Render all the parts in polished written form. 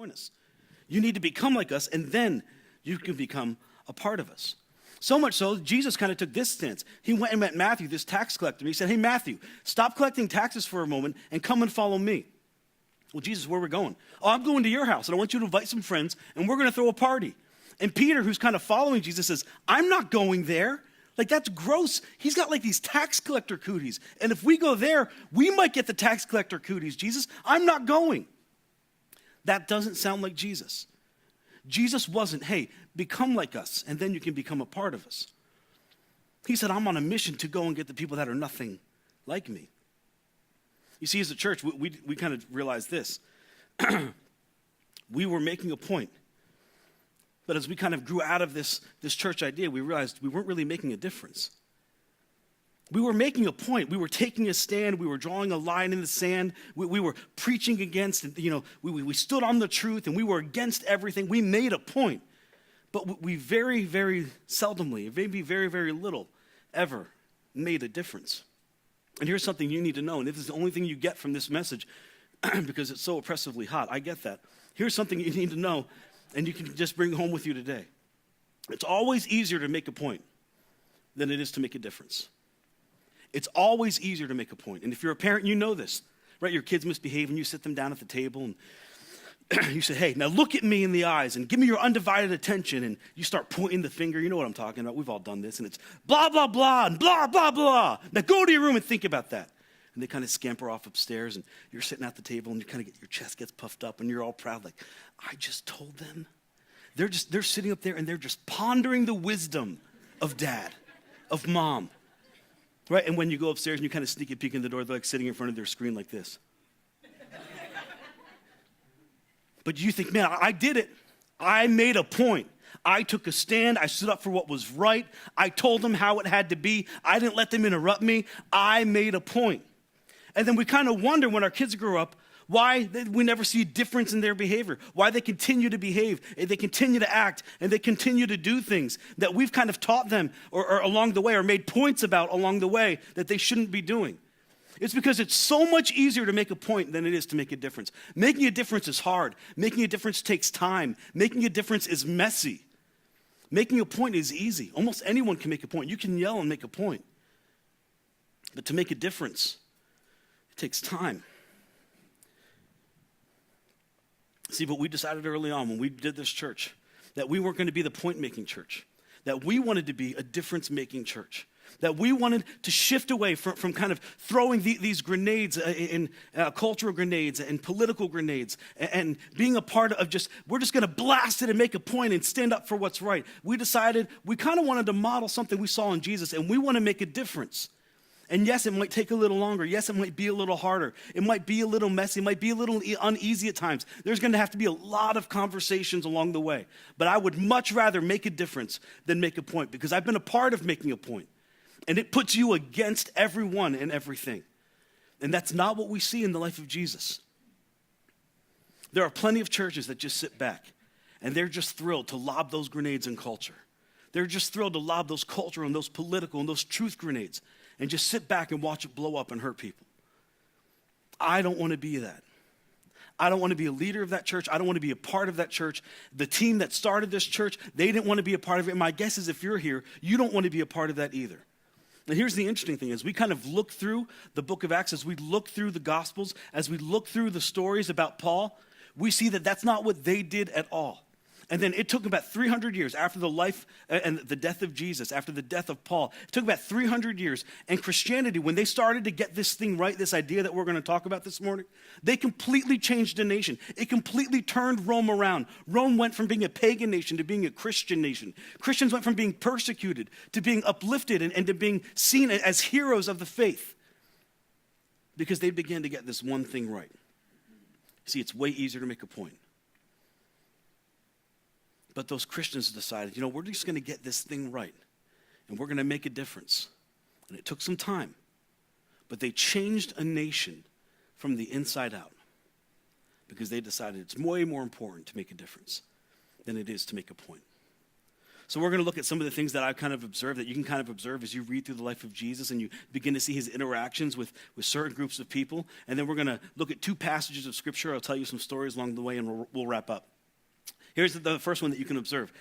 join us. You need to become like us, and then you can become a part of us. So much so, Jesus kind of took this stance. He went and met Matthew, this tax collector. He said, hey, Matthew, stop collecting taxes for a moment and come and follow me. Well, Jesus, where are we going? Oh, I'm going to your house, and I want you to invite some friends, and we're going to throw a party. And Peter, who's kind of following Jesus, says, I'm not going there. Like, that's gross. He's got like these tax collector cooties. And if we go there, we might get the tax collector cooties. Jesus, I'm not going. That doesn't sound like Jesus. Jesus wasn't, hey, become like us, and then you can become a part of us. He said, I'm on a mission to go and get the people that are nothing like me. You see, as a church, we kind of realized this. We were making a point. But as we kind of grew out of this church idea, we realized we weren't really making a difference. We were making a point. We were taking a stand. We were drawing a line in the sand. We were preaching against, we stood on the truth, and we were against everything. We made a point. But we very, very seldomly, maybe very, very little, ever made a difference. And here's something you need to know, and if it's the only thing you get from this message, because it's so oppressively hot, I get that. Here's something you need to know, and you can just bring home with you today. It's always easier to make a point than it is to make a difference. It's always easier to make a point. And if you're a parent, you know this, right? Your kids misbehave, and you sit them down at the table, and you say, hey, now look at me in the eyes and give me your undivided attention. And you start pointing the finger. You know what I'm talking about. We've all done this. And it's blah, blah, blah, and blah, blah, blah. Now go to your room and think about that. And they kind of scamper off upstairs, and you're sitting at the table, and you kind of get your chest gets puffed up, and you're all proud, like, I just told them. They're sitting up there, and they're just pondering the wisdom of dad, of mom. Right? And when you go upstairs and you kind of sneak a peek in the door, they're like sitting in front of their screen like this. But you think, man, I did it. I made a point. I took a stand. I stood up for what was right. I told them how it had to be. I didn't let them interrupt me. I made a point. And then we kind of wonder when our kids grow up why we never see a difference in their behavior, why they continue to behave, and they continue to act, and they continue to do things that we've kind of taught them or along the way or made points about along the way that they shouldn't be doing. It's because it's so much easier to make a point than it is to make a difference. Making a difference is hard. Making a difference takes time. Making a difference is messy. Making a point is easy. Almost anyone can make a point. You can yell and make a point. But to make a difference, it takes time. See, but we decided early on when we did this church that we weren't going to be the point-making church, that we wanted to be a difference-making church, that we wanted to shift away from kind of throwing these grenades, in cultural grenades and political grenades, and being a part of we're just going to blast it and make a point and stand up for what's right. We decided we kind of wanted to model something we saw in Jesus, and we want to make a difference. And yes, it might take a little longer. Yes, it might be a little harder. It might be a little messy. It might be a little uneasy at times. There's going to have to be a lot of conversations along the way. But I would much rather make a difference than make a point, because I've been a part of making a point. And it puts you against everyone and everything. And that's not what we see in the life of Jesus. There are plenty of churches that just sit back, and they're just thrilled to lob those grenades in culture. They're just thrilled to lob those cultural and those political and those truth grenades and just sit back and watch it blow up and hurt people. I don't want to be that. I don't want to be a leader of that church. I don't want to be a part of that church. The team that started this church, they didn't want to be a part of it. My guess is if you're here, you don't want to be a part of that either. And here's the interesting thing, as we kind of look through the book of Acts, as we look through the Gospels, as we look through the stories about Paul, we see that that's not what they did at all. And then it took about 300 years after the life and the death of Jesus, after the death of Paul. It took about 300 years. And Christianity, when they started to get this thing right, this idea that we're going to talk about this morning, they completely changed the nation. It completely turned Rome around. Rome went from being a pagan nation to being a Christian nation. Christians went from being persecuted to being uplifted and to being seen as heroes of the faith, because they began to get this one thing right. See, it's way easier to make a point. But those Christians decided, we're just going to get this thing right, and we're going to make a difference. And it took some time, but they changed a nation from the inside out, because they decided it's way more important to make a difference than it is to make a point. So we're going to look at some of the things that I've kind of observed, that you can kind of observe as you read through the life of Jesus and you begin to see his interactions with certain groups of people. And then we're going to look at 2 passages of Scripture. I'll tell you some stories along the way, and we'll wrap up. Here's the first one that you can observe.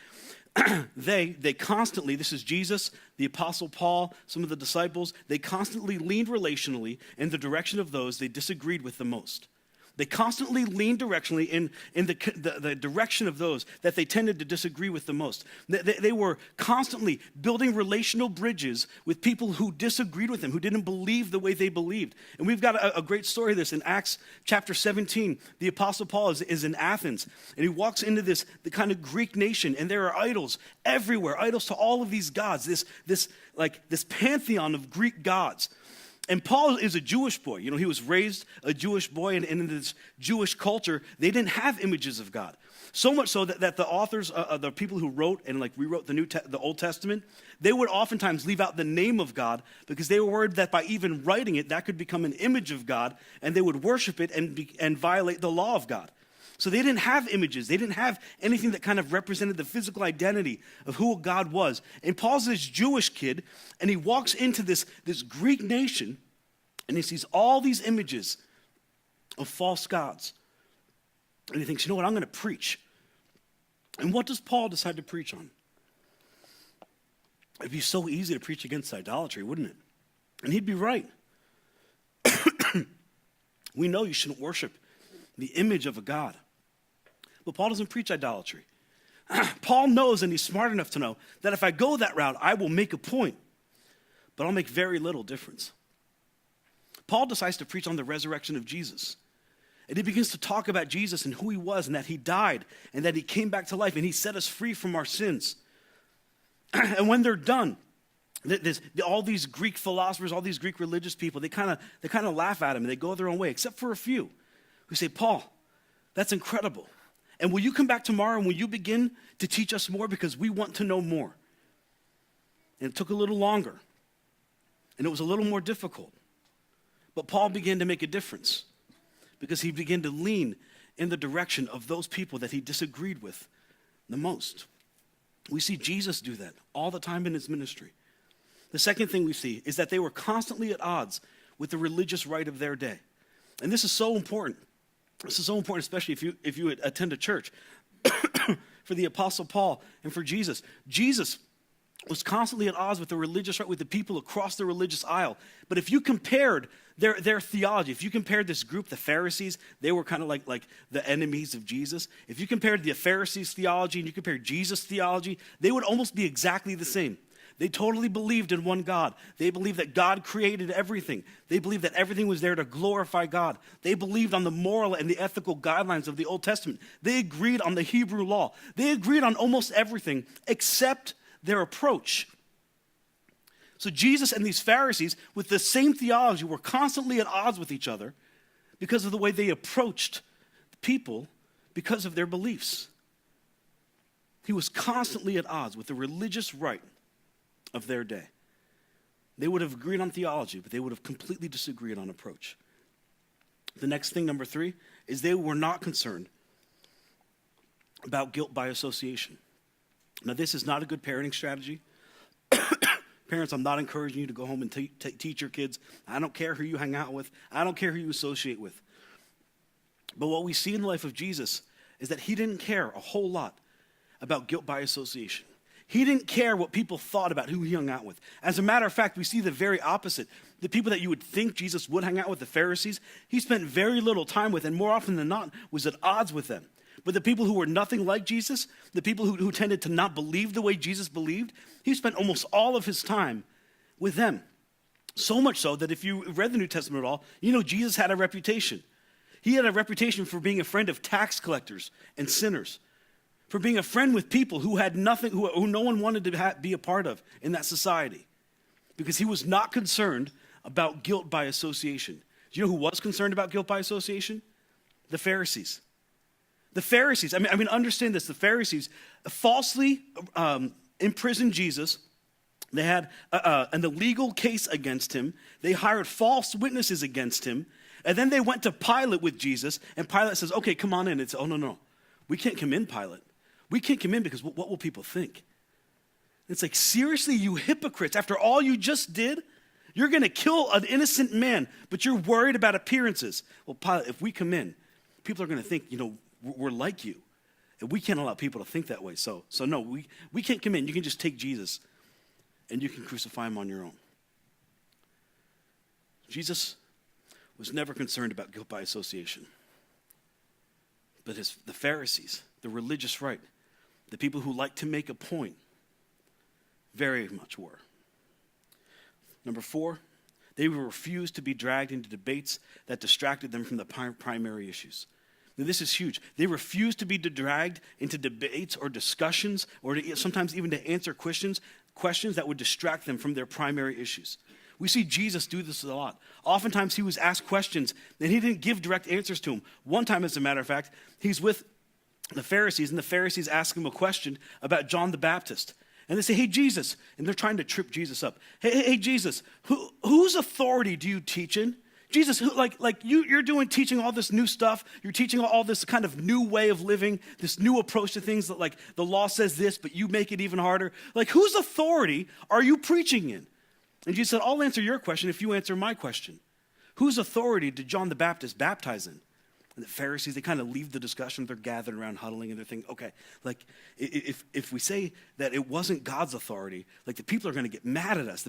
They constantly, this is Jesus, the Apostle Paul, some of the disciples, they constantly leaned relationally in the direction of those they disagreed with the most. They constantly leaned directionally in the direction of those that they tended to disagree with the most. They were constantly building relational bridges with people who disagreed with them, who didn't believe the way they believed. And we've got a great story of this in Acts chapter 17. The Apostle Paul is in Athens, and he walks into the kind of Greek nation, and there are idols everywhere, idols to all of these gods, this pantheon of Greek gods. And Paul is a Jewish boy. You know, he was raised a Jewish boy, and in this Jewish culture, they didn't have images of God. So much so that the authors, the people who wrote and rewrote the Old Testament, they would oftentimes leave out the name of God because they were worried that by even writing it, that could become an image of God, and they would worship it and violate the law of God. So they didn't have images. They didn't have anything that kind of represented the physical identity of who God was. And Paul's this Jewish kid, and he walks into this Greek nation, and he sees all these images of false gods. And he thinks, you know what, I'm going to preach. And what does Paul decide to preach on? It'd be so easy to preach against idolatry, wouldn't it? And he'd be right. We know you shouldn't worship the image of a god. But Paul doesn't preach idolatry. Paul knows, and he's smart enough to know, that if I go that route, I will make a point, but I'll make very little difference. Paul decides to preach on the resurrection of Jesus. And he begins to talk about Jesus and who he was, and that he died, and that he came back to life, and he set us free from our sins. And when they're done, all these Greek philosophers, all these Greek religious people, they kind of laugh at him, and they go their own way, except for a few who say, Paul, that's incredible. And will you come back tomorrow and will you begin to teach us more, because we want to know more? And it took a little longer. And it was a little more difficult. But Paul began to make a difference because he began to lean in the direction of those people that he disagreed with the most. We see Jesus do that all the time in his ministry. The second thing we see is that they were constantly at odds with the religious right of their day. And this is so important. This is so important, especially if you attend a church. For the Apostle Paul and for Jesus. Jesus was constantly at odds with the religious right, with the people across the religious aisle. But if you compared their theology, if you compared this group, the Pharisees, they were kind of like the enemies of Jesus. If you compared the Pharisees' theology and you compared Jesus' theology, they would almost be exactly the same. They totally believed in one God. They believed that God created everything. They believed that everything was there to glorify God. They believed on the moral and the ethical guidelines of the Old Testament. They agreed on the Hebrew law. They agreed on almost everything except their approach. So Jesus and these Pharisees, with the same theology, were constantly at odds with each other because of the way they approached people because of their beliefs. He was constantly at odds with the religious right of their day. They would have agreed on theology, but they would have completely disagreed on approach. The next thing, number 3, is they were not concerned about guilt by association. Now, this is not a good parenting strategy. Parents, I'm not encouraging you to go home and teach your kids. I don't care who you hang out with. I don't care who you associate with. But what we see in the life of Jesus is that he didn't care a whole lot about guilt by association. He didn't care what people thought about who he hung out with. As a matter of fact, we see the very opposite. The people that you would think Jesus would hang out with, the Pharisees, he spent very little time with, and more often than not was at odds with them. But the people who were nothing like Jesus, the people who tended to not believe the way Jesus believed, he spent almost all of his time with them. So much so that if you read the New Testament at all, you know Jesus had a reputation. He had a reputation for being a friend of tax collectors and sinners, for being a friend with people who had nothing, who no one wanted to be a part of in that society, because he was not concerned about guilt by association. Do you know who was concerned about guilt by association? The Pharisees. The Pharisees, I mean, understand this. The Pharisees falsely imprisoned Jesus. They had an illegal case against him. They hired false witnesses against him. And then they went to Pilate with Jesus. And Pilate says, okay, come on in. It's, oh, no. We can't come in, Pilate. We can't come in because what will people think? It's like, seriously, you hypocrites, after all you just did, you're going to kill an innocent man, but you're worried about appearances. Well, Pilate, if we come in, people are going to think, we're like you. And we can't allow people to think that way. So no, we can't come in. You can just take Jesus and you can crucify him on your own. Jesus was never concerned about guilt by association. But the Pharisees, the religious right, the people who like to make a point, very much were. Number 4, they refused to be dragged into debates that distracted them from the primary issues. Now, this is huge. They refused to be dragged into debates or discussions, or sometimes even to answer questions that would distract them from their primary issues. We see Jesus do this a lot. Oftentimes he was asked questions and he didn't give direct answers to them. One time, as a matter of fact, he's with the Pharisees, and the Pharisees ask him a question about John the Baptist. And they say, hey, Jesus, and they're trying to trip Jesus up. Hey, Jesus, whose authority do you teach in? Jesus, you're teaching all this new stuff. You're teaching all this kind of new way of living, this new approach to things that like the law says this, but you make it even harder. Like, whose authority are you preaching in? And Jesus said, I'll answer your question if you answer my question. Whose authority did John the Baptist baptize in? And the Pharisees, they kind of leave the discussion. They're gathered around, huddling, and they're thinking, okay, like if we say that it wasn't God's authority, like the people are going to get mad at us.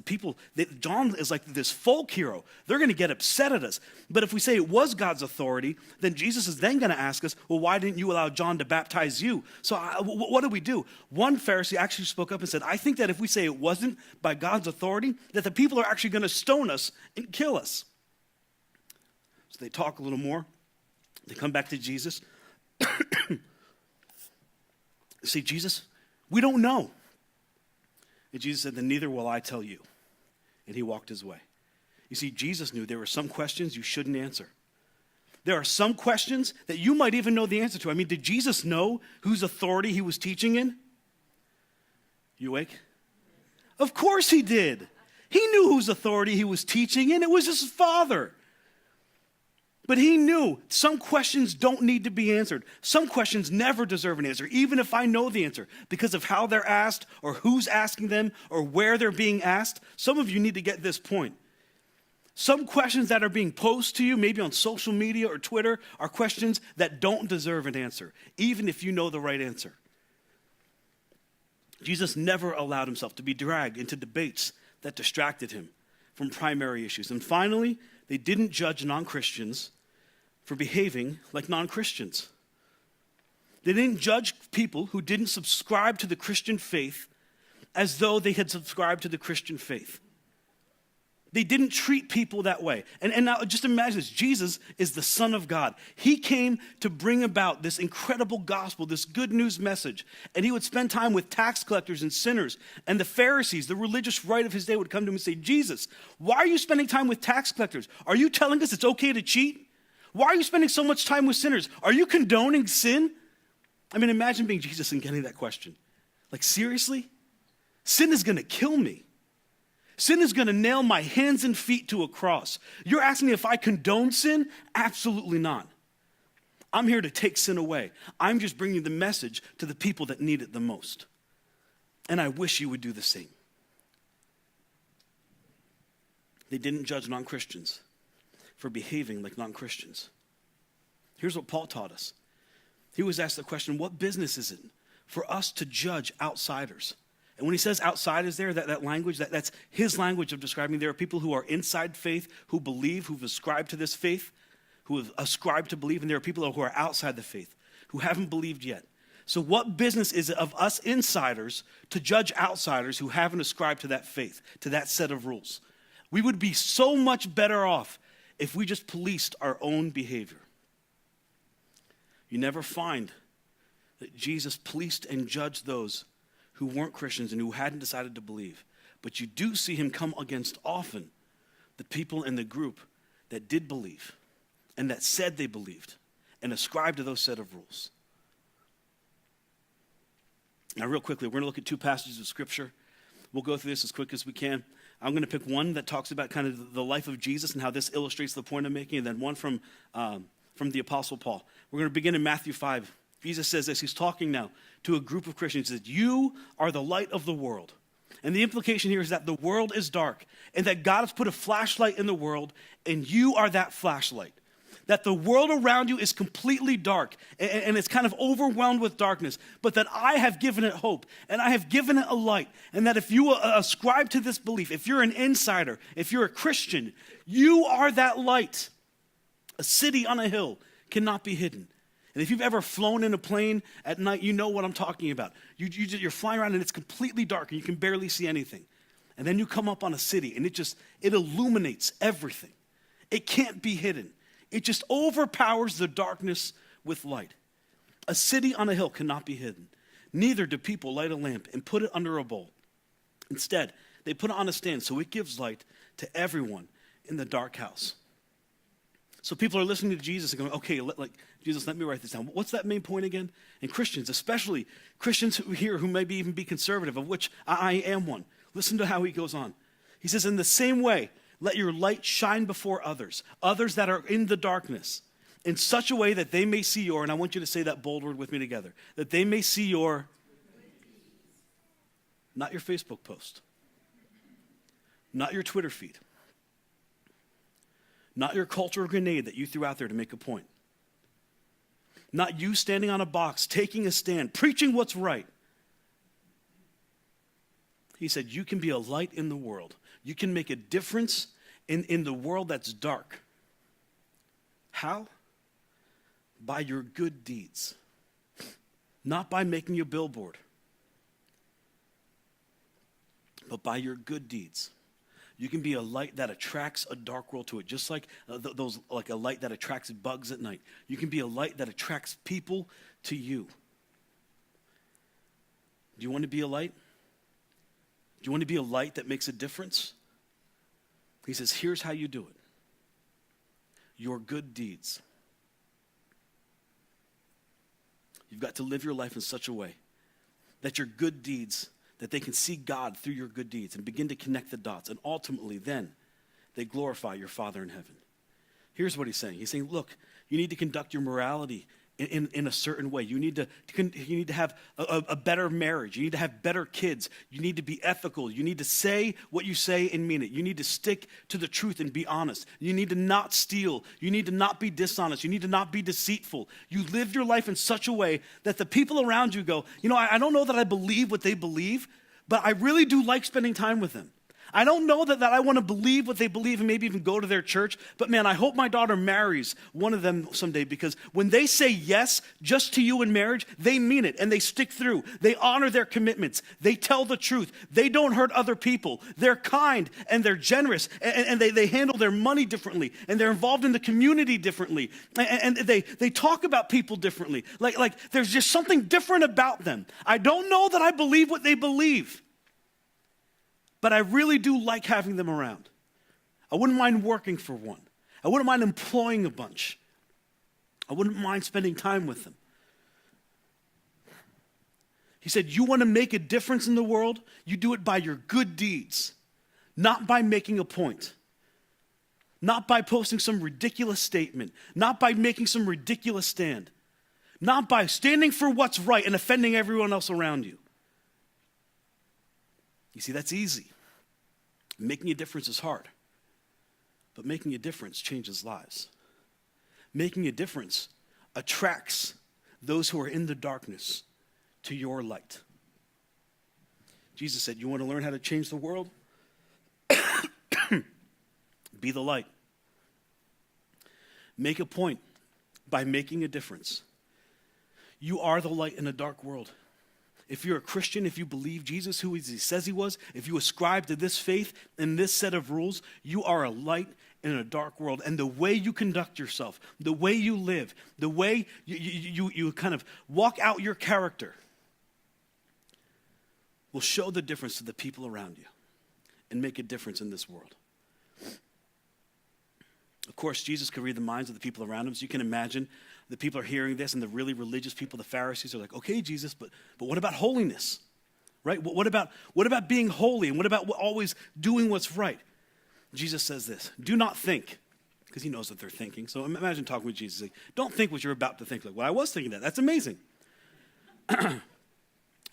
John is like this folk hero. They're going to get upset at us. But if we say it was God's authority, then Jesus is then going to ask us, well, why didn't you allow John to baptize you? So what do we do? One Pharisee actually spoke up and said, I think that if we say it wasn't by God's authority, that the people are actually going to stone us and kill us. So they talk a little more. They come back to Jesus. They say, Jesus, we don't know. And Jesus said, then neither will I tell you. And he walked his way. You see, Jesus knew there were some questions you shouldn't answer. There are some questions that you might even know the answer to. I mean, did Jesus know whose authority he was teaching in? You awake? Of course he did. He knew whose authority he was teaching in. It was his Father. But he knew some questions don't need to be answered. Some questions never deserve an answer, even if I know the answer, because of how they're asked or who's asking them or where they're being asked. Some of you need to get this point. Some questions that are being posed to you, maybe on social media or Twitter, are questions that don't deserve an answer, even if you know the right answer. Jesus never allowed himself to be dragged into debates that distracted him from primary issues. And finally, they didn't judge non-Christians for behaving like non-Christians. They didn't judge people who didn't subscribe to the Christian faith as though they had subscribed to the Christian faith. They didn't treat people that way. And now just imagine this. Jesus is the Son of God. He came to bring about this incredible gospel, this good news message. And he would spend time with tax collectors and sinners. And the Pharisees, the religious right of his day, would come to him and say, Jesus, why are you spending time with tax collectors? Are you telling us it's okay to cheat? Why are you spending so much time with sinners? Are you condoning sin? I mean, imagine being Jesus and getting that question. Like, seriously? Sin is going to kill me. Sin is going to nail my hands and feet to a cross. You're asking me if I condone sin? Absolutely not. I'm here to take sin away. I'm just bringing the message to the people that need it the most. And I wish you would do the same. They didn't judge non-Christians for behaving like non-Christians. Here's what Paul taught us. He was asked the question, what business is it for us to judge outsiders? And when he says outsiders there, that language, that's his language of describing there are people who are inside faith, who believe, who've ascribed to this faith, who have ascribed to believe, and there are people who are outside the faith, who haven't believed yet. So what business is it of us insiders to judge outsiders who haven't ascribed to that faith, to that set of rules? We would be so much better off if we just policed our own behavior. You never find that Jesus policed and judged those who weren't Christians and who hadn't decided to believe. But you do see him come against often the people in the group that did believe and that said they believed and ascribed to those set of rules. Now, real quickly, we're going to look at 2 passages of Scripture. We'll go through this as quick as we can. I'm going to pick one that talks about kind of the life of Jesus and how this illustrates the point I'm making, and then one from the Apostle Paul. We're going to begin in Matthew 5. Jesus says this. He's talking now to a group of Christians. He says, you are the light of the world. And the implication here is that the world is dark and that God has put a flashlight in the world and you are that flashlight. That the world around you is completely dark and it's kind of overwhelmed with darkness, but that I have given it hope and I have given it a light. And that if you ascribe to this belief, if you're an insider, if you're a Christian, you are that light. A city on a hill cannot be hidden. And if you've ever flown in a plane at night, you know what I'm talking about. You're flying around and it's completely dark and you can barely see anything. And then you come up on a city and it illuminates everything. It can't be hidden. It just overpowers the darkness with light. A city on a hill cannot be hidden. Neither do people light a lamp and put it under a bowl. Instead, they put it on a stand so it gives light to everyone in the dark house. So people are listening to Jesus and going, okay, Jesus, let me write this down. What's that main point again? And Christians, especially Christians here who maybe even be conservative, of which I am one. Listen to how he goes on. He says, in the same way, let your light shine before others that are in the darkness, in such a way that they may see your, and I want you to say that bold word with me together, that they may see your, not your Facebook post, not your Twitter feed, not your cultural grenade that you threw out there to make a point, not you standing on a box, taking a stand, preaching what's right. He said, you can be a light in the world. You can make a difference in the world that's dark. How? By your good deeds. Not by making a billboard, but by your good deeds. You can be a light that attracts a dark world to it, just like like a light that attracts bugs at night. You can be a light that attracts people to you. Do you want to be a light? Do you want to be a light that makes a difference? He says, here's how you do it. Your good deeds. You've got to live your life in such a way that your good deeds, that they can see God through your good deeds and begin to connect the dots. And ultimately, then, they glorify your Father in heaven. Here's what he's saying. He's saying, look, you need to conduct your morality in a certain way. You need to have a better marriage. You need to have better kids. You need to be ethical. You need to say what you say and mean it. You need to stick to the truth and be honest. You need to not steal. You need to not be dishonest. You need to not be deceitful. You live your life in such a way that the people around you go, I don't know that I believe what they believe, but I really do like spending time with them. I don't know that I want to believe what they believe and maybe even go to their church, but man, I hope my daughter marries one of them someday, because when they say yes just to you in marriage, they mean it and they stick through. They honor their commitments. They tell the truth. They don't hurt other people. They're kind and they're generous and they handle their money differently and they're involved in the community differently and they talk about people differently. Like there's just something different about them. I don't know that I believe what they believe, but I really do like having them around. I wouldn't mind working for one. I wouldn't mind employing a bunch. I wouldn't mind spending time with them. He said, you want to make a difference in the world? You do it by your good deeds, not by making a point, not by posting some ridiculous statement, not by making some ridiculous stand, not by standing for what's right and offending everyone else around you. You see, that's easy. Making a difference is hard. But making a difference changes lives. Making a difference attracts those who are in the darkness to your light. Jesus said, you want to learn how to change the world? Be the light. Make a point by making a difference. You are the light in a dark world. If you're a Christian, if you believe Jesus who he says he was, if you ascribe to this faith and this set of rules, you are a light in a dark world. And the way you conduct yourself, the way you live, the way you kind of walk out your character will show the difference to the people around you and make a difference in this world. Of course, Jesus could read the minds of the people around him, so you can imagine the people are hearing this, and the really religious people, the Pharisees, are like, okay, Jesus, but what about holiness, right? What about being holy, and what about always doing what's right? Jesus says this, do not think, because he knows what they're thinking. So imagine talking with Jesus, like, don't think what you're about to think. Like, well, I was thinking that. That's amazing.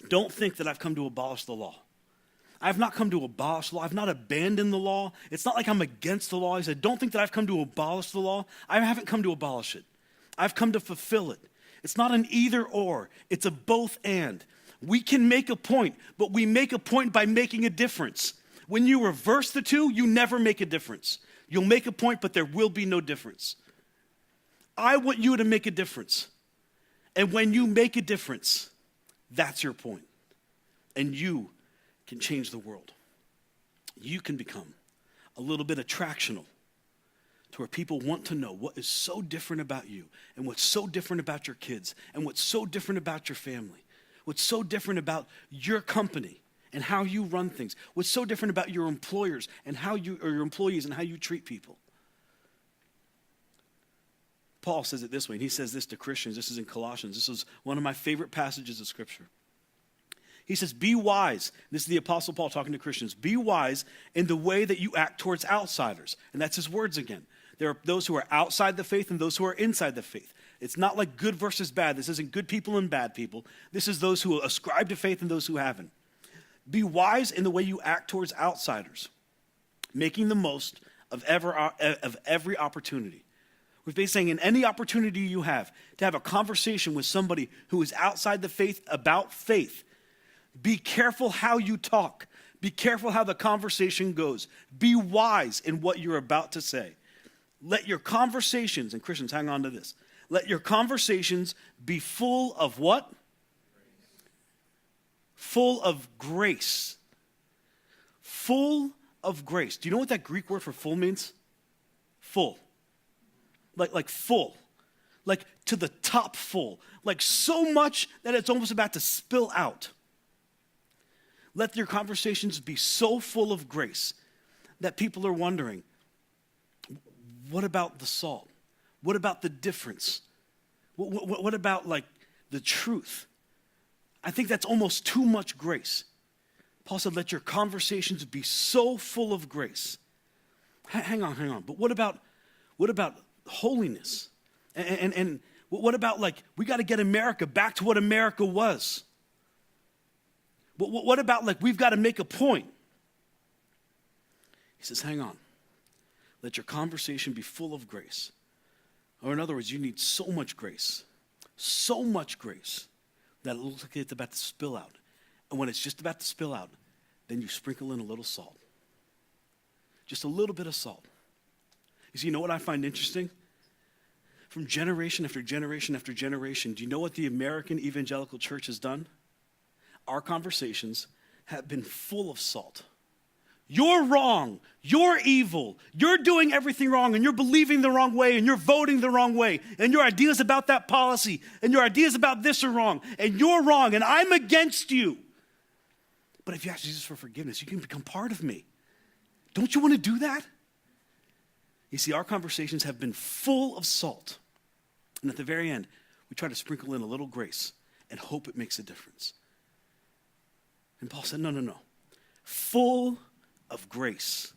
Don't think that I've come to abolish the law. I've not come to abolish the law. I've not abandoned the law. It's not like I'm against the law. He said, don't think that I've come to abolish the law. I haven't come to abolish it. I've come to fulfill it. It's not an either or. It's a both and. We can make a point, but we make a point by making a difference. When you reverse the two, you never make a difference. You'll make a point, but there will be no difference. I want you to make a difference. And when you make a difference, that's your point. And you can change the world. You can become a little bit attractional to where people want to know what is so different about you and what's so different about your kids and what's so different about your family, what's so different about your company and how you run things, what's so different about your employers and your employees and how you treat people. Paul says it this way, and he says this to Christians. This is in Colossians. This is one of my favorite passages of Scripture. He says, be wise. This is the Apostle Paul talking to Christians. Be wise in the way that you act towards outsiders. And that's his words again. There are those who are outside the faith and those who are inside the faith. It's not like good versus bad. This isn't good people and bad people. This is those who ascribe to faith and those who haven't. Be wise in the way you act towards outsiders, making the most of every opportunity. We're basically saying in any opportunity you have to have a conversation with somebody who is outside the faith about faith, be careful how you talk. Be careful how the conversation goes. Be wise in what you're about to say. Let your conversations, and Christians, hang on to this. Let your conversations be full of what? Full of grace. Full of grace. Do you know what that Greek word for full means? Full. Like full. Like to the top full. Like so much that it's almost about to spill out. Let your conversations be so full of grace that people are wondering, what about the salt? What about the difference? What about like the truth? I think that's almost too much grace. Paul said, let your conversations be so full of grace. Hang on. But what about holiness? And what about like, we got to get America back to what America was? What about like, we've got to make a point? He says, hang on. Let your conversation be full of grace. Or in other words, you need so much grace that it looks like it's about to spill out. And when it's just about to spill out, then you sprinkle in a little salt. Just a little bit of salt. You see, you know what I find interesting? From generation after generation after generation, do you know what the American evangelical church has done? Our conversations have been full of salt. You're wrong. You're evil. You're doing everything wrong, and you're believing the wrong way, and you're voting the wrong way, and your ideas about that policy, and your ideas about this are wrong, and you're wrong, and I'm against you. But if you ask Jesus for forgiveness, you can become part of me. Don't you want to do that? You see, our conversations have been full of salt. And at the very end, we try to sprinkle in a little grace and hope it makes a difference. And Paul said, no. Full of grace.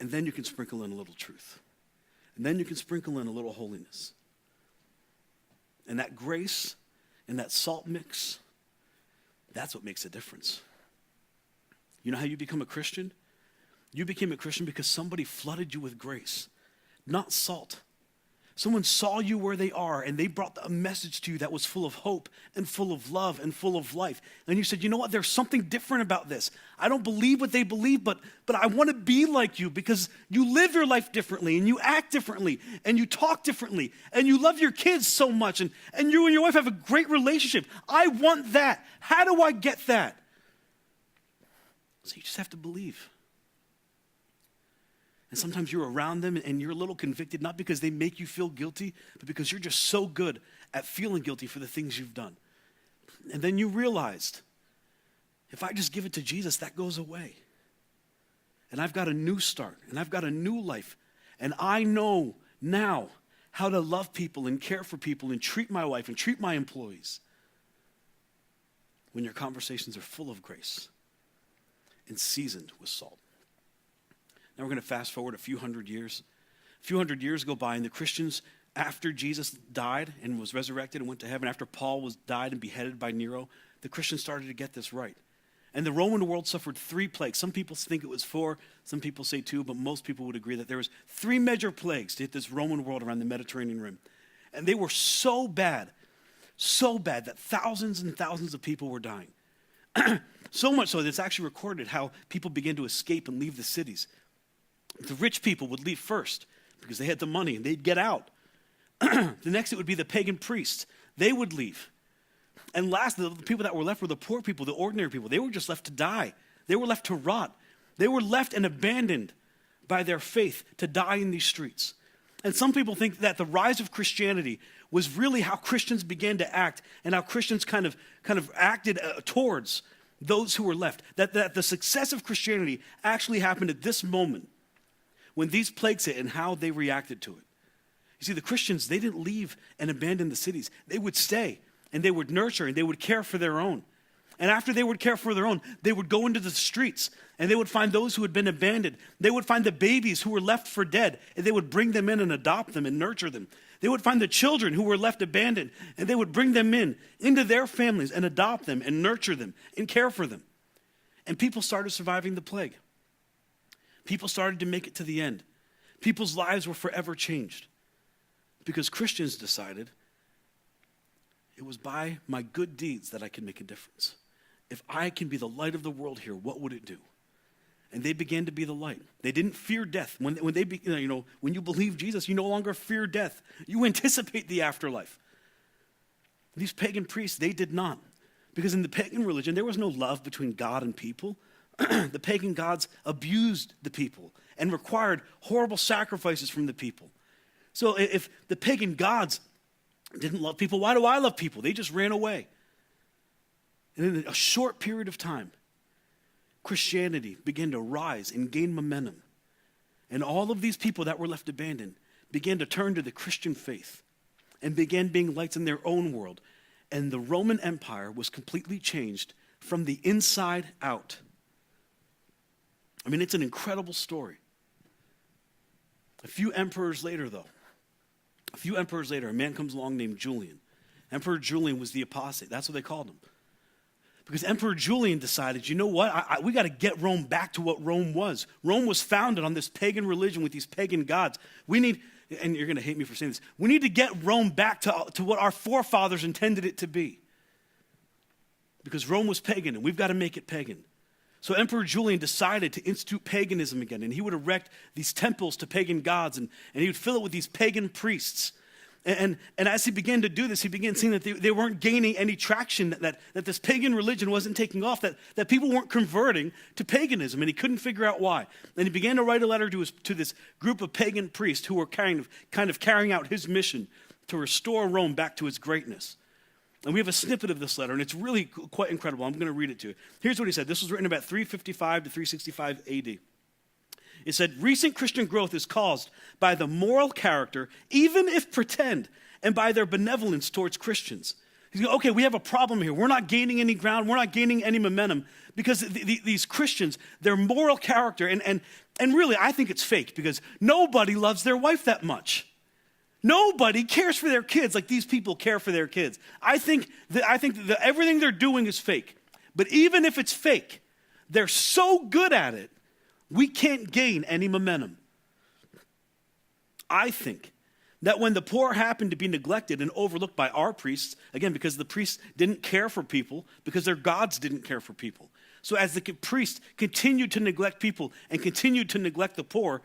And then you can sprinkle in a little truth. And then you can sprinkle in a little holiness. And that grace and that salt mix, that's what makes a difference. You know how you become a Christian? You became a Christian because somebody flooded you with grace, not salt. Someone saw you where they are, and they brought a message to you that was full of hope and full of love and full of life. And you said, you know what, there's something different about this. I don't believe what they believe, but I want to be like you because you live your life differently, and you act differently, and you talk differently, and you love your kids so much, and you and your wife have a great relationship. I want that. How do I get that? So you just have to believe. And sometimes you're around them and you're a little convicted, not because they make you feel guilty, but because you're just so good at feeling guilty for the things you've done. And then you realized, if I just give it to Jesus, that goes away. And I've got a new start, and I've got a new life. And I know now how to love people and care for people and treat my wife and treat my employees. When your conversations are full of grace and seasoned with salt. Now we're going to fast forward a few hundred years. A few hundred years go by, and the Christians, after Jesus died and was resurrected and went to heaven, after Paul died and beheaded by Nero, the Christians started to get this right. And the Roman world suffered 3 plagues. Some people think it was 4, some people say 2, but most people would agree that there was 3 major plagues to hit this Roman world around the Mediterranean rim. And they were so bad that thousands and thousands of people were dying. So much so that it's actually recorded how people began to escape and leave the cities. The rich people would leave first because they had the money and they'd get out. The next it would be the pagan priests. They would leave. And last, the people that were left were the poor people, the ordinary people. They were just left to die. They were left to rot. They were left and abandoned by their faith to die in these streets. And some people think that the rise of Christianity was really how Christians began to act and how Christians kind of acted towards those who were left. That the success of Christianity actually happened at this moment when these plagues hit and how they reacted to it. You see, the Christians, they didn't leave and abandon the cities. They would stay. And they would nurture and they would care for their own. And after they would care for their own, they would go into the streets and they would find those who had been abandoned. They would find the babies who were left for dead and they would bring them in and adopt them and nurture them. They would find the children who were left abandoned and they would bring them into their families and adopt them and nurture them and care for them. And people started surviving the plague. People started to make it to the end. People's lives were forever changed because Christians decided it was by my good deeds that I can make a difference. If I can be the light of the world here, what would it do? And they began to be the light. They didn't fear death. When you believe Jesus, you no longer fear death. You anticipate the afterlife. These pagan priests, they did not. Because in the pagan religion, there was no love between God and people. The pagan gods abused the people and required horrible sacrifices from the people. So if the pagan gods didn't love people, why do I love people? They just ran away. And in a short period of time, Christianity began to rise and gain momentum. And all of these people that were left abandoned began to turn to the Christian faith and began being lights in their own world. And the Roman Empire was completely changed from the inside out. I mean, it's an incredible story. A few emperors later, a man comes along named Julian. Emperor Julian was the apostate. That's what they called him. Because Emperor Julian decided, you know what? We got to get Rome back to what Rome was. Rome was founded on this pagan religion with these pagan gods. We need, and you're going to hate me for saying this, we need to get Rome back to what our forefathers intended it to be. Because Rome was pagan, and we've got to make it pagan. So Emperor Julian decided to institute paganism again, and he would erect these temples to pagan gods, and he would fill it with these pagan priests. And as he began to do this, he began seeing that they weren't gaining any traction, that this pagan religion wasn't taking off, that people weren't converting to paganism, and he couldn't figure out why. Then he began to write a letter to this group of pagan priests who were kind of carrying out his mission to restore Rome back to its greatness. And we have a snippet of this letter, and it's really quite incredible. I'm going to read it to you. Here's what he said. This was written about 355 to 365 AD. It said, recent Christian growth is caused by the moral character, even if pretend, and by their benevolence towards Christians. He's going, okay, we have a problem here. We're not gaining any ground. We're not gaining any momentum because these Christians, their moral character, and really I think it's fake because nobody loves their wife that much. Nobody cares for their kids like these people care for their kids. I think that everything they're doing is fake. But even if it's fake, they're so good at it, we can't gain any momentum. I think that when the poor happened to be neglected and overlooked by our priests, again, because the priests didn't care for people, because their gods didn't care for people. So as the priests continued to neglect people and continued to neglect the poor,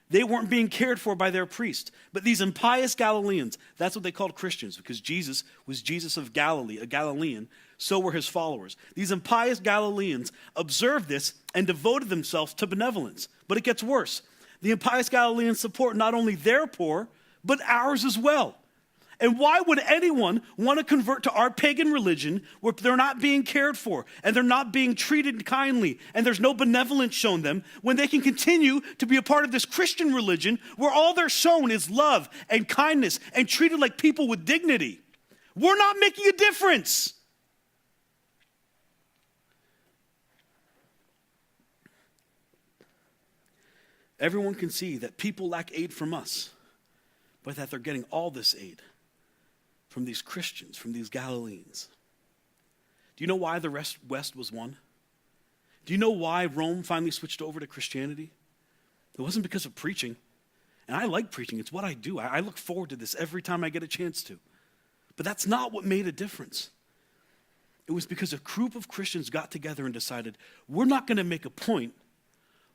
they weren't being cared for by their priest. But these impious Galileans, that's what they called Christians, because Jesus was Jesus of Galilee, a Galilean, so were his followers. These impious Galileans observed this and devoted themselves to benevolence. But it gets worse. The impious Galileans support not only their poor, but ours as well. And why would anyone want to convert to our pagan religion where they're not being cared for and they're not being treated kindly and there's no benevolence shown them when they can continue to be a part of this Christian religion where all they're shown is love and kindness and treated like people with dignity? We're not making a difference. Everyone can see that people lack aid from us, but that they're getting all this aid from these Christians, from these Galileans. Do you know why the West was won? Do you know why Rome finally switched over to Christianity? It wasn't because of preaching. And I like preaching. It's what I do. I look forward to this every time I get a chance to. But that's not what made a difference. It was because a group of Christians got together and decided, we're not going to make a point.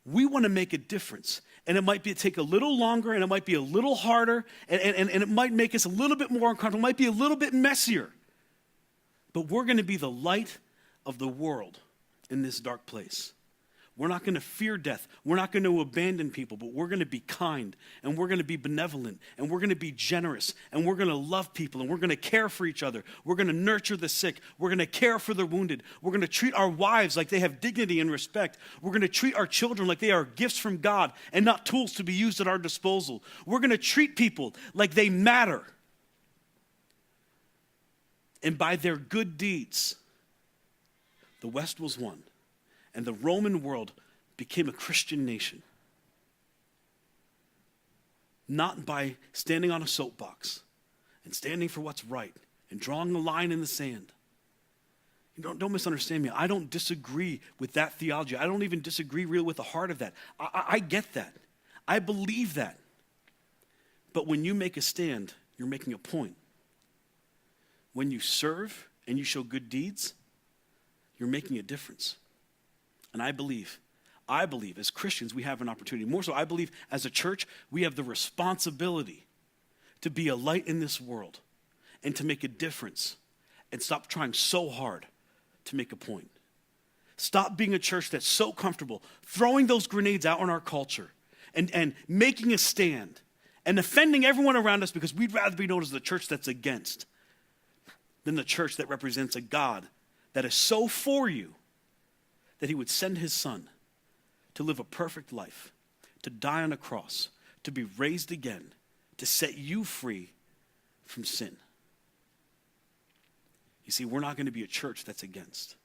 We want to make a difference. And it might take a little longer, and it might be a little harder, and it might make us a little bit more uncomfortable. It might be a little bit messier. But we're going to be the light of the world in this dark place. We're not going to fear death. We're not going to abandon people, but we're going to be kind, and we're going to be benevolent, and we're going to be generous, and we're going to love people, and we're going to care for each other. We're going to nurture the sick. We're going to care for the wounded. We're going to treat our wives like they have dignity and respect. We're going to treat our children like they are gifts from God and not tools to be used at our disposal. We're going to treat people like they matter. And by their good deeds, the West was won. And the Roman world became a Christian nation. Not by standing on a soapbox and standing for what's right and drawing a line in the sand. Don't misunderstand me. I don't disagree with that theology. I don't even disagree really with the heart of that. I get that. I believe that. But when you make a stand, you're making a point. When you serve and you show good deeds, you're making a difference. And I believe as Christians, we have an opportunity. More so, I believe as a church, we have the responsibility to be a light in this world and to make a difference and stop trying so hard to make a point. Stop being a church that's so comfortable throwing those grenades out on our culture and making a stand and offending everyone around us because we'd rather be known as the church that's against than the church that represents a God that is so for you that he would send his son to live a perfect life, to die on a cross, to be raised again, to set you free from sin. You see, we're not going to be a church that's against.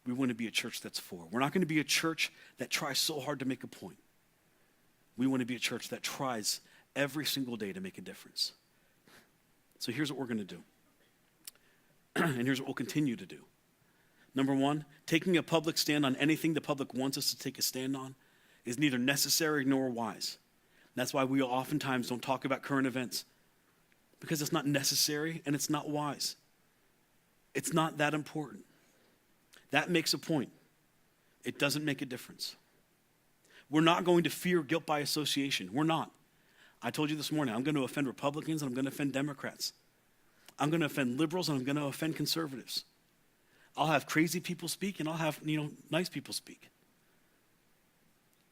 We want to be a church that's for. We're not going to be a church that tries so hard to make a point. We want to be a church that tries every single day to make a difference. So here's what we're going to do. And here's what we'll continue to do. Number one, taking a public stand on anything the public wants us to take a stand on is neither necessary nor wise. That's why we oftentimes don't talk about current events, because it's not necessary and it's not wise. It's not that important. That makes a point. It doesn't make a difference. We're not going to fear guilt by association. We're not. I told you this morning, I'm going to offend Republicans and I'm going to offend Democrats. I'm going to offend liberals and I'm going to offend conservatives. I'll have crazy people speak and I'll have, nice people speak.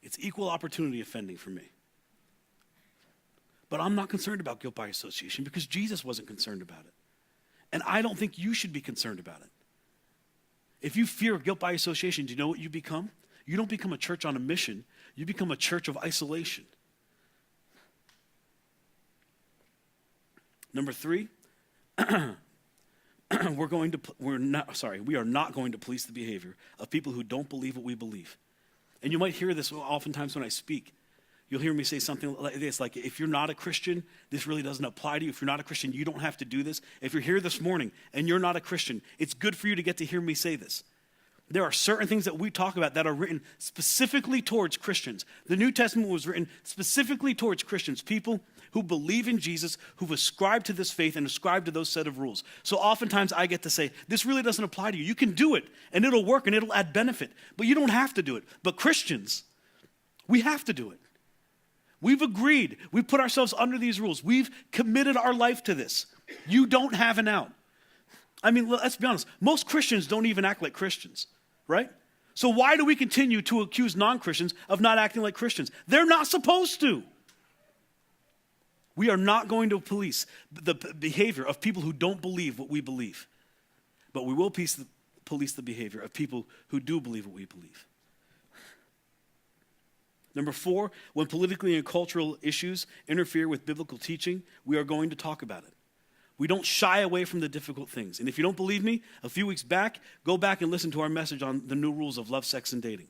It's equal opportunity offending for me. But I'm not concerned about guilt by association because Jesus wasn't concerned about it. And I don't think you should be concerned about it. If you fear guilt by association, do you know what you become? You don't become a church on a mission. You become a church of isolation. Number three, we are not going to police the behavior of people who don't believe what we believe. And you might hear this oftentimes when I speak. You'll hear me say something like this, like, if you're not a Christian, this really doesn't apply to you. If you're not a Christian, you don't have to do this. If you're here this morning and you're not a Christian, it's good for you to get to hear me say this. There are certain things that we talk about that are written specifically towards Christians. The New Testament was written specifically towards Christians, people who believe in Jesus, who've ascribed to this faith and ascribed to those set of rules. So oftentimes I get to say, this really doesn't apply to you. You can do it, and it'll work, and it'll add benefit. But you don't have to do it. But Christians, we have to do it. We've agreed. We've put ourselves under these rules. We've committed our life to this. You don't have an out. I mean, let's be honest. Most Christians don't even act like Christians, right? So why do we continue to accuse non-Christians of not acting like Christians? They're not supposed to. We are not going to police the behavior of people who don't believe what we believe. But we will police the behavior of people who do believe what we believe. Number four, when politically and cultural issues interfere with biblical teaching, we are going to talk about it. We don't shy away from the difficult things. And if you don't believe me, a few weeks back, go back and listen to our message on the new rules of love, sex, and dating.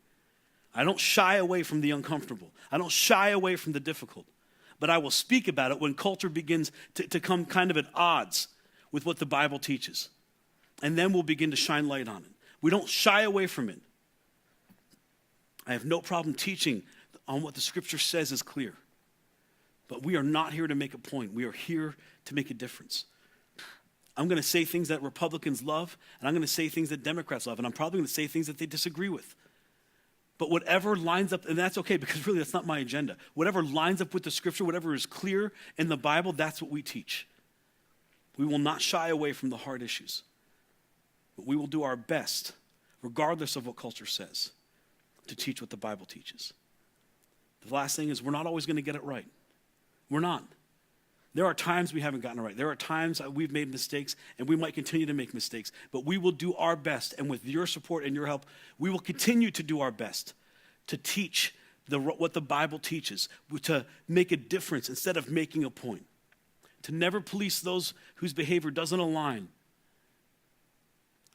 I don't shy away from the uncomfortable. I don't shy away from the difficult. But I will speak about it when culture begins to come kind of at odds with what the Bible teaches. And then we'll begin to shine light on it. We don't shy away from it. I have no problem teaching on what the scripture says is clear. But we are not here to make a point. We are here to make a difference. I'm going to say things that Republicans love, and I'm going to say things that Democrats love, and I'm probably going to say things that they disagree with. But whatever lines up, and that's okay, because really that's not my agenda. Whatever lines up with the scripture, whatever is clear in the Bible, that's what we teach. We will not shy away from the hard issues. But we will do our best, regardless of what culture says, to teach what the Bible teaches. The last thing is we're not always going to get it right. We're not. There are times we haven't gotten it right. There are times we've made mistakes, and we might continue to make mistakes. But we will do our best, and with your support and your help, we will continue to do our best to teach what the Bible teaches, to make a difference instead of making a point, to never police those whose behavior doesn't align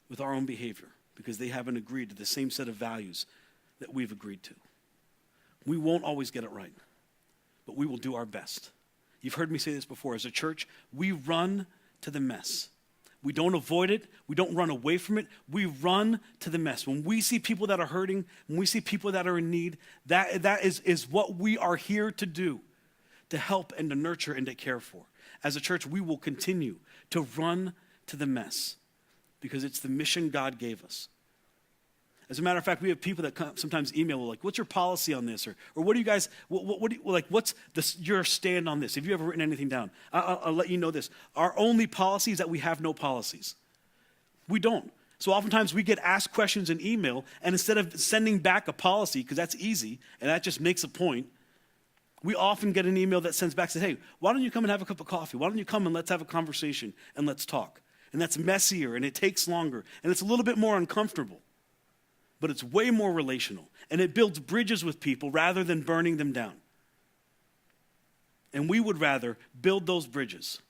with our own behavior because they haven't agreed to the same set of values that we've agreed to. We won't always get it right, but we will do our best. You've heard me say this before. As a church, we run to the mess. We don't avoid it. We don't run away from it. We run to the mess. When we see people that are hurting, when we see people that are in need, that is what we are here to do, to help and to nurture and to care for. As a church, we will continue to run to the mess because it's the mission God gave us. As a matter of fact, we have people that sometimes email, like, what's your policy on this? Or what do you guys, what do you, like, what's your stand on this? Have you ever written anything down? I'll let you know this. Our only policy is that we have no policies. We don't. So oftentimes we get asked questions in email, and instead of sending back a policy, because that's easy, and that just makes a point, we often get an email that sends back, says, hey, why don't you come and have a cup of coffee? Why don't you come and let's have a conversation and let's talk? And that's messier, and it takes longer, and it's a little bit more uncomfortable. But it's way more relational, and it builds bridges with people rather than burning them down. And we would rather build those bridges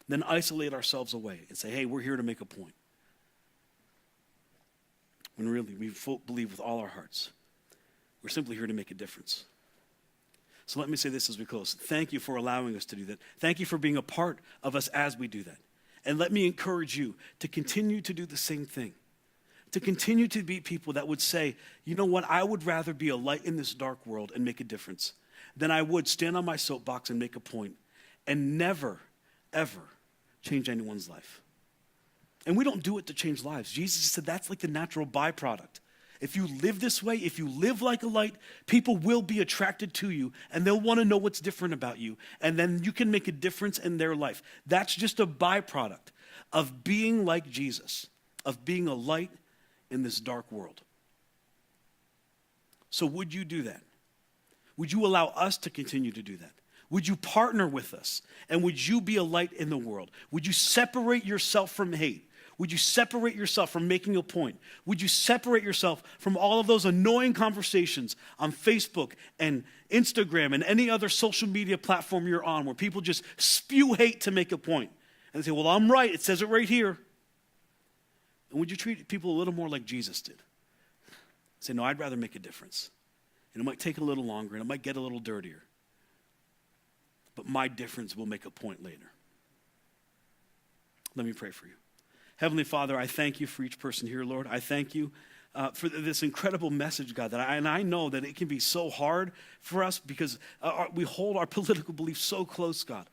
than isolate ourselves away and say, hey, we're here to make a point. When really we believe with all our hearts, we're simply here to make a difference. So let me say this as we close. Thank you for allowing us to do that. Thank you for being a part of us as we do that. And let me encourage you to continue to do the same thing. To continue to be people that would say, you know what, I would rather be a light in this dark world and make a difference than I would stand on my soapbox and make a point and never, ever change anyone's life. And we don't do it to change lives. Jesus said that's like the natural byproduct. If you live this way, if you live like a light, people will be attracted to you and they'll want to know what's different about you. And then you can make a difference in their life. That's just a byproduct of being like Jesus, of being a light in this dark world. So would you do that? Would you allow us to continue to do that? Would you partner with us? And would you be a light in the world? Would you separate yourself from hate? Would you separate yourself from making a point? Would you separate yourself from all of those annoying conversations on Facebook and Instagram and any other social media platform you're on where people just spew hate to make a point? And they say, well, I'm right. It says it right here. And would you treat people a little more like Jesus did? Say, no, I'd rather make a difference. And it might take a little longer, and it might get a little dirtier. But my difference will make a point later. Let me pray for you. Heavenly Father, I thank you for each person here, Lord. I thank you for this incredible message, God. And I know that it can be so hard for us because we hold our political beliefs so close, God.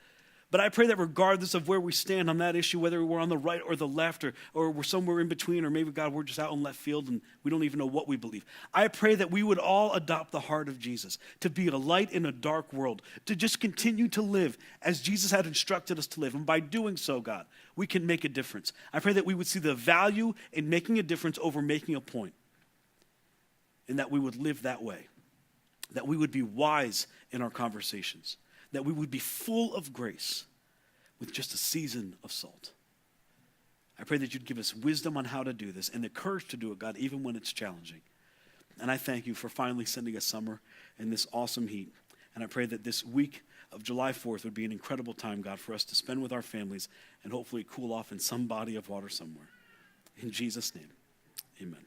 But I pray that regardless of where we stand on that issue, whether we're on the right or the left or we're somewhere in between, or maybe, God, we're just out in left field and we don't even know what we believe. I pray that we would all adopt the heart of Jesus, to be a light in a dark world, to just continue to live as Jesus had instructed us to live. And by doing so, God, we can make a difference. I pray that we would see the value in making a difference over making a point, and that we would live that way, that we would be wise in our conversations, that we would be full of grace with just a season of salt. I pray that you'd give us wisdom on how to do this and the courage to do it, God, even when it's challenging. And I thank you for finally sending us summer and this awesome heat. And I pray that this week of July 4th would be an incredible time, God, for us to spend with our families and hopefully cool off in some body of water somewhere. In Jesus' name, amen.